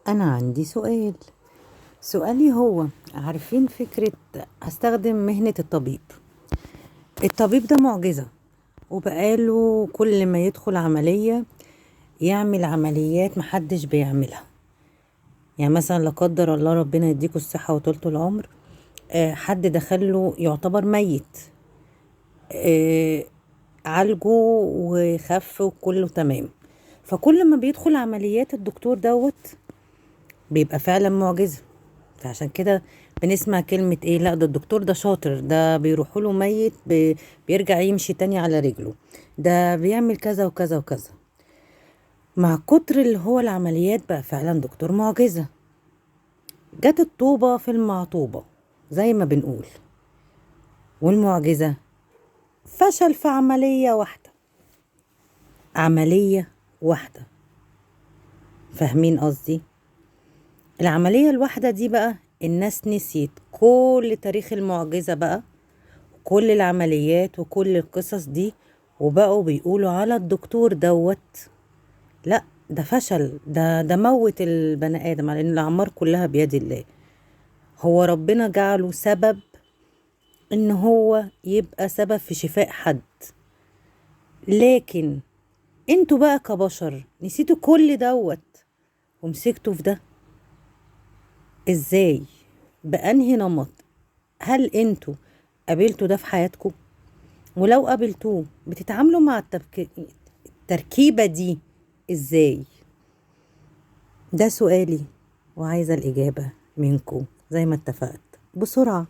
أنا عندي سؤالي هو عارفين فكرة هستخدم مهنة الطبيب ده معجزة، وبقاله كل ما يدخل عملية يعمل عمليات محدش بيعملها. يعني مثلا لا قدر الله ربنا يديكوا الصحة وطولة العمر، حد دخله يعتبر ميت، آه، عالجه وخف وكله تمام. فكل ما بيدخل عمليات الدكتور دوت بيبقى فعلا معجزة. فعشان كده بنسمع كلمة ايه، لا ده الدكتور ده شاطر، ده بيروحوا له ميت بيرجع يمشي تاني على رجله، ده بيعمل كذا وكذا وكذا. مع كتر اللي هو العمليات بقى فعلا دكتور معجزة. جت الطوبة في المعطوبة زي ما بنقول، والمعجزة فشل في عملية واحدة. فاهمين قصدي؟ العملية الواحدة دي بقى الناس نسيت كل تاريخ المعجزة بقى، كل العمليات وكل القصص دي، وبقوا بيقولوا على الدكتور دوت لا ده فشل، ده موت البني آدم، على ان الأعمار كلها بيد الله. هو ربنا جعله سبب ان هو يبقى سبب في شفاء حد، لكن انتوا بقى كبشر نسيتوا كل دوت ومسكتوا في ده. ازاي؟ بأنهي نمط؟ هل انتوا قابلتوا ده في حياتكم؟ ولو قابلتوه بتتعاملوا مع التركيبة دي ازاي؟ ده سؤالي، وعايزة الإجابة منكم زي ما اتفقت بسرعة.